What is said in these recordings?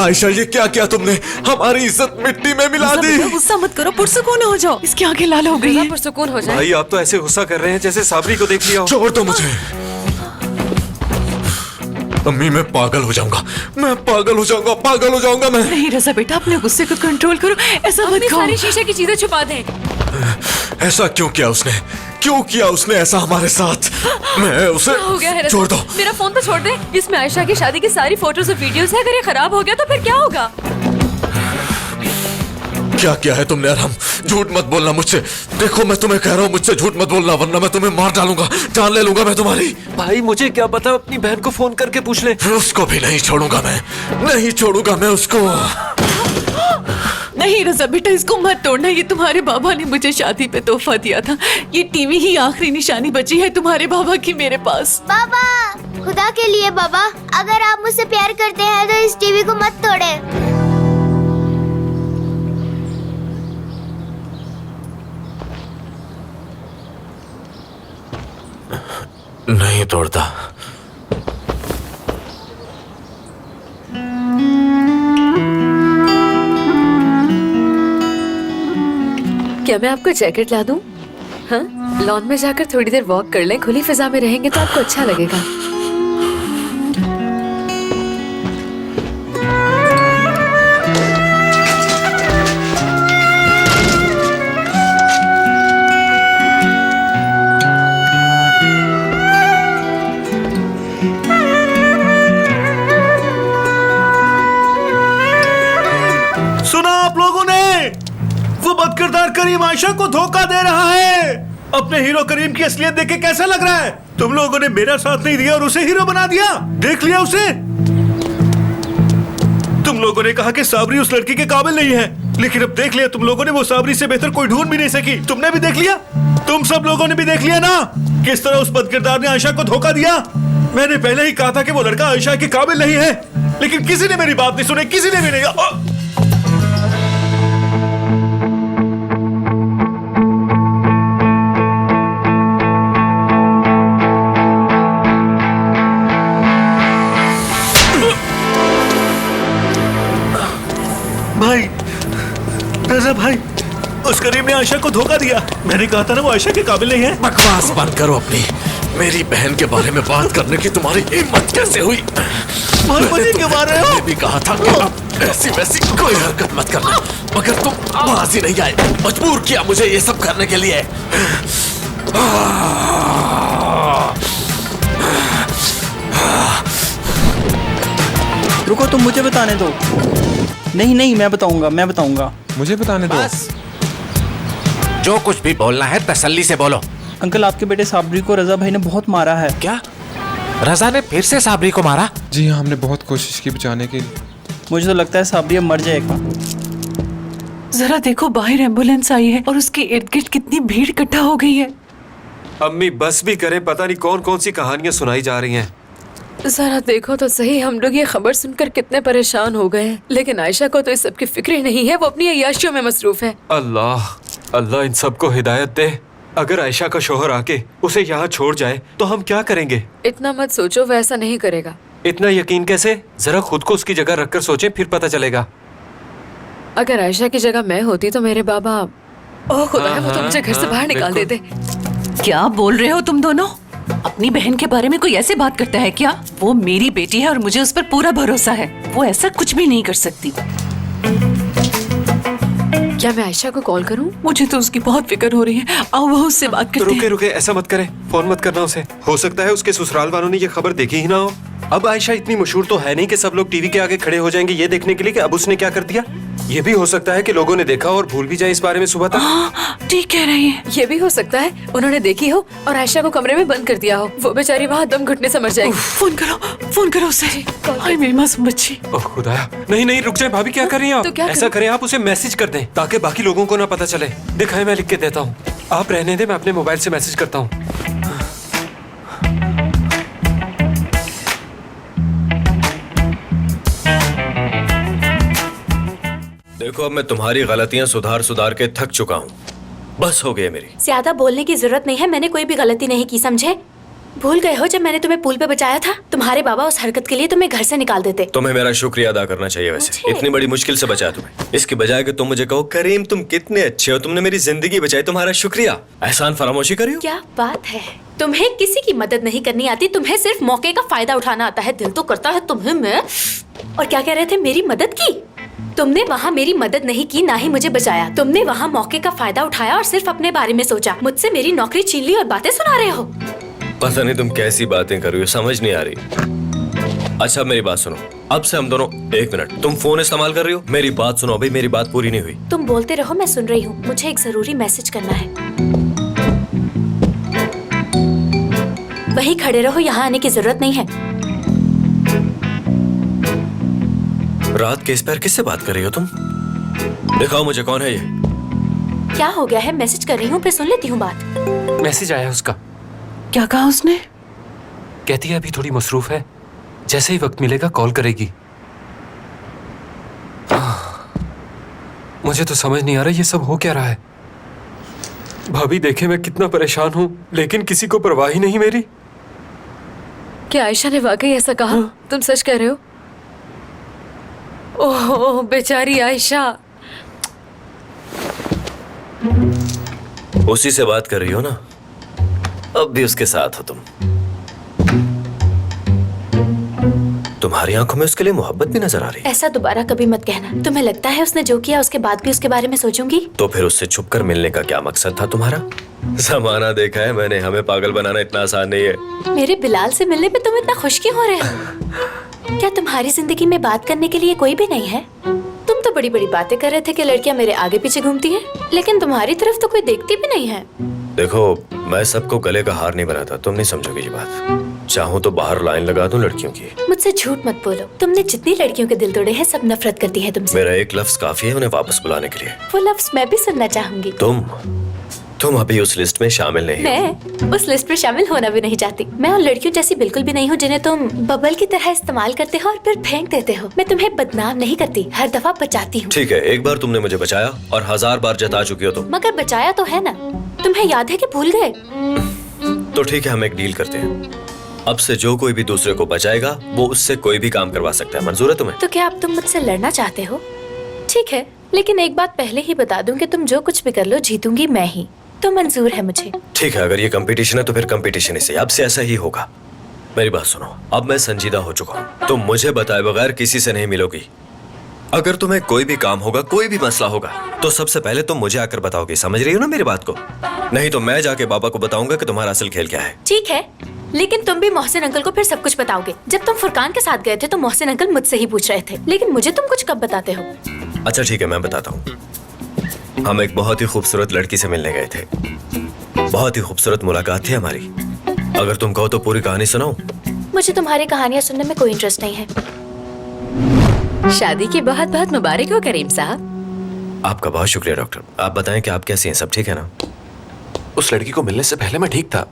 आयशा ये क्या किया तुमने? हमारी इज्जत मिट्टी में मिला दी। गुस्सा मत करो, पुरसुकून हो जाओ। इसकी आंखें लाल हो गई हैं। पुरसुकून हो जाए। भाई आप तो ऐसे गुस्सा कर रहे हैं जैसे साबरी को देख लिया हो। छोड़ दो मुझे। अम्मी मैं पागल हो जाऊंगा, मैं पागल हो जाऊंगा, पागल हो जाऊंगा मैं। नहीं रज़ा बेटा, अपने गुस्से को कंट्रोल करो, ऐसा मत करो। सारी शीशे की चीजें छुपा दें। ऐसा क्यों किया उसने? क्यों किया उसने ऐसा हमारे साथ? मैं उसे हो गया है छोड़ दो। मेरा फोन तो छोड़ दे। इसमें आयशा की शादी की सारी फोटोज और वीडियोस है। अगर ये खराब हो गया तो फिर क्या होगा? क्या किया है तुमने अरहम? झूठ मत बोलना मुझसे। देखो मैं तुम्हें कह रहा हूँ, मुझसे झूठ मत बोलना वरना मैं तुम्हें मार डालूंगा, जान ले लूंगा मैं तुम्हारी। भाई मुझे क्या पता, अपनी बहन को फोन करके पूछ ले। उसको भी नहीं छोड़ूंगा मैं, नहीं छोड़ूंगा मैं उसको। नहीं रज़ा बेटा, इसको मत तोड़ना। ये तुम्हारे बाबा ने मुझे शादी पे तोहफा दिया था। ये टीवी ही आखिरी निशानी बची है तुम्हारे बाबा की मेरे पास। बाबा, खुदा के लिए बाबा, अगर आप मुझसे प्यार करते हैं तो इस टीवी को मत तोड़े। नहीं तोड़ता। क्या मैं आपको जैकेट ला दूं? हाँ, लॉन में जाकर थोड़ी देर वॉक कर लें। खुली फिजा में रहेंगे तो आपको अच्छा लगेगा। सुना आप लोगों ने? वो बदकिरदार करीम आयशा को धोखा दे रहा है। अपने हीरो करीम की असलियत देख के कैसा लग रहा है? तुम लोगों ने मेरा साथ नहीं दिया और उसे हीरो बना दिया। देख लिया उसे? तुम लोगों ने कहा कि साबरी उस लड़की के काबिल नहीं है, लेकिन अब देख लिया तुम लोगों ने, वो साबरी से बेहतर कोई ढूंढ भी नहीं सकी। तुमने भी देख लिया, तुम सब लोगों ने भी देख लिया ना किस तरह उस बदकिरदार ने आयशा को धोखा दिया। मैंने पहले ही कहा था कि वो लड़का आयशा के काबिल नहीं है, लेकिन किसी ने मेरी बात नहीं सुनी, किसी ने भी नहीं। भाई, रज़ा भाई, उस करीम ने आयशा को धोखा दिया। मैंने कहा था ना वो आयशा के काबिल नहीं है। बकवास बंद करो अपनी। मेरी बहन के बारे में बात करने की तुम्हारी हिम्मत कैसे हुई? भाई मुझे क्यों मार रहे हो? मैंने भी कहा था कि अब ऐसी वैसी कोई हरकत मत करना, मगर तुम बाज ही नहीं आए। मजबूर किया मुझे ये सब करने के लिए। रुको, तुम मुझे बताने दो। नहीं नहीं, मैं बताऊंगा। मुझे बताने दो। बस, जो कुछ भी बोलना है तसल्ली से बोलो। अंकल, आपके बेटे साबरी को रज़ा भाई ने बहुत मारा है। क्या रज़ा ने फिर से साबरी को मारा? जी हाँ, हमने बहुत कोशिश की बचाने की। मुझे तो लगता है साबरी अब मर जाएगा। जरा देखो, बाहर एम्बुलेंस आई है और उसके इर्द गिर्द कितनी भीड़ इकट्ठा हो गई है। अम्मी बस भी करें, पता नहीं कौन कौन सी कहानियां सुनाई जा रही हैं। जरा देखो तो सही, हम लोग ये खबर सुनकर कितने परेशान हो गए हैं, लेकिन आयशा को तो इस सब की फिक्र ही नहीं है। वो अपनी अय्याशियों में मसरूफ है। अल्लाह अल्लाह इन सबको हिदायत दे। अगर आयशा का शोहर आके उसे यहाँ छोड़ जाए तो हम क्या करेंगे? इतना मत सोचो, वो ऐसा नहीं करेगा। इतना यकीन कैसे? जरा खुद को उसकी जगह रखकर सोचें, फिर पता चलेगा। अगर आयशा की जगह मैं होती तो मेरे बाबा, ओह खुदा, वो तो मुझे घर से बाहर निकाल देते। क्या बोल रहे हो तुम दोनों? अपनी बहन के बारे में कोई ऐसे बात करता है क्या? वो मेरी बेटी है और मुझे उस पर पूरा भरोसा है। वो ऐसा कुछ भी नहीं कर सकती। क्या मैं आयशा को कॉल करूं? मुझे तो उसकी बहुत फिक्र हो रही है। आओ वो उससे बात करते हैं। रुके, ऐसा मत करें, फोन मत करना उसे। हो सकता है उसके ससुराल वालों ने ये खबर देखी ही ना हो। अब आयशा इतनी मशहूर तो है नहीं कि सब लोग टीवी के आगे खड़े हो जाएंगे ये देखने के लिए कि अब उसने क्या कर दिया। ये भी हो सकता है कि लोगों ने देखा और भूल भी जाए इस बारे में सुबह तक। ठीक कह रही है। ये भी हो सकता है उन्होंने देखी हो और आयशा को कमरे में बंद कर दिया हो। वो बेचारी वहाँ दम घुटने से मर जाएगी। फोन करो उसे। हाय मेरी मासूम बच्ची। ओह खुदाया, नहीं रुक जाए भाभी, क्या कर रही हैं आप? तो क्या ऐसा करें, आप उसे मैसेज कर दें ताकि बाकी लोगों को ना पता चले। दिखाएं, मैं लिख के देता हूँ। आप रहने दें, मैं अपने मोबाइल से मैसेज करता हूँ। देखो, अब मैं तुम्हारी गलतियां सुधार के थक चुका हूँ। बस हो गई मेरी। ज्यादा बोलने की जरूरत नहीं है, मैंने कोई भी गलती नहीं की, समझे? भूल गए हो जब मैंने तुम्हें पूल पे बचाया था? तुम्हारे बाबा उस हरकत के लिए तुम्हें घर से निकाल देते। तुम्हें मेरा शुक्रिया अदा करना चाहिए वैसे, इतनी बड़ी मुश्किल से बचाया तुम्हें। इसके बजाय कि तुम मुझे कहो करीम तुम कितने अच्छे हो, तुमने मेरी जिंदगी बचाई, तुम्हारा शुक्रिया। एहसान फरामोशी करी हो? क्या बात है, तुम्हें किसी की मदद नहीं करनी आती, तुम्हें सिर्फ मौके का फायदा उठाना आता है। दिल तो करता है तुम्हें मैं। और क्या कह रहे थे, मेरी मदद की? तुमने वहाँ मेरी मदद नहीं की, ना ही मुझे बचाया। तुमने वहाँ मौके का फायदा उठाया और सिर्फ अपने बारे में सोचा। मुझसे मेरी नौकरी छीन ली और बातें सुना रहे हो। पता नहीं तुम कैसी बातें कर रही हो, समझ नहीं आ रही। अच्छा मेरी बात सुनो, अब से हम दोनों, एक मिनट, तुम फोन इस्तेमाल कर रही हो? मेरी बात सुनो अभी, मेरी बात पूरी नहीं हुई। तुम बोलते रहो, मैं सुन रही हूँ। मुझे एक जरूरी मैसेज करना है। वहीं खड़े रहो, यहाँ आने की जरूरत नहीं है। रात के इस पैर किससे बात कर रही हो तुम? दिखाओ मुझे कौन है ये। क्या हो गया है? मैसेज कर रही हूँ, फिर सुन लेती हूँ बात। मैसेज आया उसका। क्या कहा उसने? कहती है अभी थोड़ी मसरूफ है, जैसे ही वक्त मिलेगा कॉल करेगी। मुझे तो समझ नहीं आ रहा ये सब हो क्या रहा है। भाभी देखे मैं कितना परेशान हूँ, लेकिन किसी को परवाह ही नहीं मेरी। क्या आयशा ने वाकई ऐसा कहा? तुम सच कह रहे हो? ओह बेचारी आयशा। उसी से बात कर रही हो ना? अब भी उसके साथ हो तुम। तुम्हारी आंखों में उसके लिए मोहब्बत भी नजर आ रही है। ऐसा दोबारा कभी मत कहना। तुम्हें लगता है उसने जो किया उसके बाद भी उसके बारे में सोचूंगी? तो फिर उससे छुपकर मिलने का क्या मकसद था तुम्हारा? जमाना देखा है मैंने, हमें पागल बनाना इतना आसान नहीं है। मेरे बिलाल से मिलने पे तुम इतना खुश क्यों हो रहे हो? क्या तुम्हारी जिंदगी में बात करने के लिए कोई भी नहीं है? तुम तो बड़ी बड़ी बातें कर रहे थे कि लड़कियां मेरे आगे पीछे घूमती हैं, लेकिन तुम्हारी तरफ तो कोई देखती भी नहीं है। देखो मैं सबको गले का हार नहीं बनाता, तुम नहीं समझोगे ये बात। चाहूँ तो बाहर लाइन लगा दूं लड़कियों की। मुझसे झूठ मत बोलो। तुमने जितनी लड़कियों के दिल तोड़े हैं सब नफरत करती है तुमसे। मेरा एक लफ्ज काफी है उन्हें वापस बुलाने के लिए। वो लफ्ज मैं भी सुनना चाहूंगी। तुम अभी उस लिस्ट में शामिल नहीं हो। मैं उस लिस्ट में शामिल होना भी नहीं चाहती। मैं उन लड़कियों जैसी बिल्कुल भी नहीं हूँ जिन्हें तुम बबल की तरह इस्तेमाल करते हो और फिर फेंक देते हो। मैं तुम्हें बदनाम नहीं करती, हर दफा बचाती हूँ। ठीक है, एक बार तुमने मुझे बचाया और 1000 बार जता चुकी हो तुम। मगर बचाया तो है ना? तुम्हें याद है कि भूल गए? तो ठीक है, हम एक डील करते हैं। अब से जो कोई भी दूसरे को बचाएगा वो उससे कोई भी काम करवा सकता है। मंजूर है तुम्हें? तो क्या अब तुम मुझसे लड़ना चाहते हो? ठीक है, लेकिन एक बात पहले ही बता दूं कि तुम जो कुछ भी कर लो जीतूंगी मैं ही। तो मंजूर है मुझे। ठीक है, अगर ये कंपटीशन है तो फिर कंपटीशन ही सही। अब से ऐसा ही होगा। मेरी बात सुनो, अब मैं संजीदा हो चुका हूँ। तुम मुझे बताए बगैर किसी से नहीं मिलोगी। अगर तुम्हें कोई भी काम होगा, कोई भी मसला होगा, तो सबसे पहले तुम मुझे आकर बताओगे। समझ रही हो ना मेरी बात को? नहीं तो मैं जाके बाबा को बताऊंगा कि तुम्हारा असल खेल क्या है। ठीक है, लेकिन तुम भी मोहसिन अंकल को फिर सब कुछ बताओगे। जब तुम फुरकान के साथ गए थे तो मोहसिन अंकल मुझसे ही पूछ रहे थे, लेकिन मुझे तुम कुछ कब बताते हो? अच्छा ठीक है, मैं बताता हूँ। हम एक बहुत ही खूबसूरत लड़की से मिलने गए थे। बहुत ही खूबसूरत मुलाकात थी हमारी। अगर तुम कहो तो पूरी कहानी सुनाऊं? मुझे तुम्हारी कहानियां सुनने में कोई इंटरेस्ट नहीं है। शादी की बहुत बहुत मुबारक हो करीम साहब। आपका बहुत शुक्रिया डॉक्टर। आप बताएं कि आप कैसी हैं, सब ठीक है ना? उस लड़की को मिलने से पहले मैं ठीक था।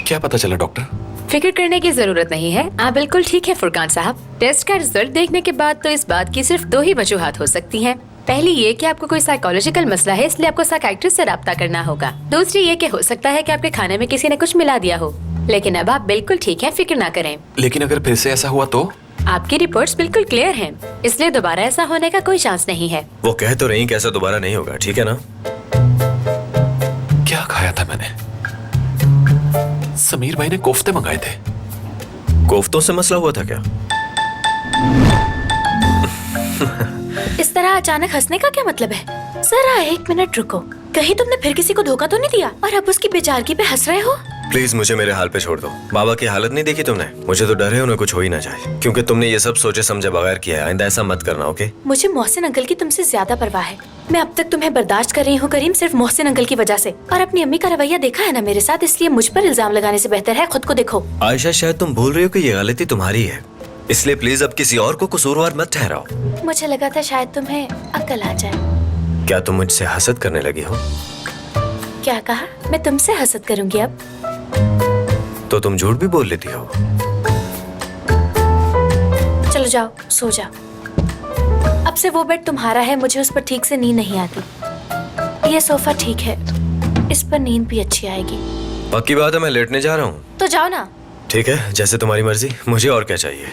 क्या पता चला डॉक्टर? फिक्र करने की जरूरत नहीं है, आप बिल्कुल ठीक है फुरकान साहब। टेस्ट का रिजल्ट देखने के बाद तो इस बात की सिर्फ 2 ही वजूहात हो सकती हैं। पहली ये कि आपको कोई साइकोलॉजिकल मसला है, इसलिए आपको साइकियाट्रिस्ट से राब्ता करना होगा। दूसरी ये कि हो सकता है कि आपके खाने में किसी ने कुछ मिला दिया हो, लेकिन अब आप बिल्कुल ठीक हैं, फिक्र ना करें। लेकिन अगर फिर से ऐसा हुआ तो? आपकी रिपोर्ट्स बिल्कुल क्लियर हैं, इसलिए दोबारा ऐसा होने का कोई चांस नहीं है। वो कह तो रही कि ऐसा दोबारा नहीं होगा, ठीक है ना? क्या खाया था मैंने? समीर भाई ने कोफ्ते मंगाए थे। कोफ्तों से मसला हुआ था क्या? इस तरह अचानक हंसने का क्या मतलब है? जरा 1 मिनट रुको, कहीं तुमने फिर किसी को धोखा तो नहीं दिया और अब उसकी बेचारगी पे हंस रहे हो? प्लीज मुझे मेरे हाल पे छोड़ दो। बाबा की हालत नहीं देखी तुमने? मुझे तो डर है उन्हें कुछ हो ही ना जाए, क्योंकि तुमने ये सब सोचे समझे बगैर किया है। आइंदा ऐसा मत करना, ओके? मुझे मोहसिन अंकल की तुमसे ज्यादा परवाह है। मैं अब तक तुम्हें बर्दाश्त कर रही हूँ करीम, सिर्फ मोहसिन अंकल की वजह से। और अपनी अम्मी का रवैया देखा है ना मेरे साथ, इसलिए मुझ पर इल्जाम लगाने से बेहतर है खुद को देखो। आयशा शायद तुम भूल रही हो कि ये गलती तुम्हारी है, इसलिए प्लीज अब किसी और को कसूरवार मत ठहराओ। मुझे लगा था शायद तुम्हें अक्ल आ जाए। क्या तुम मुझसे हसद करने लगी हो? क्या कहा? मैं तुमसे हसद करूंगी अब? तो तुम झूठ भी बोल लेती हो। चलो जाओ, सो जाओ। अब से वो बेड तुम्हारा है, मुझे उस पर ठीक से नींद नहीं आती। ये सोफा ठीक है, इस पर नींद भी अच्छी आएगी। पक्की बात है, मैं लेटने जा रहा हूँ। तो जाओ ना। ठीक है, जैसे तुम्हारी मर्जी। मुझे और क्या चाहिए?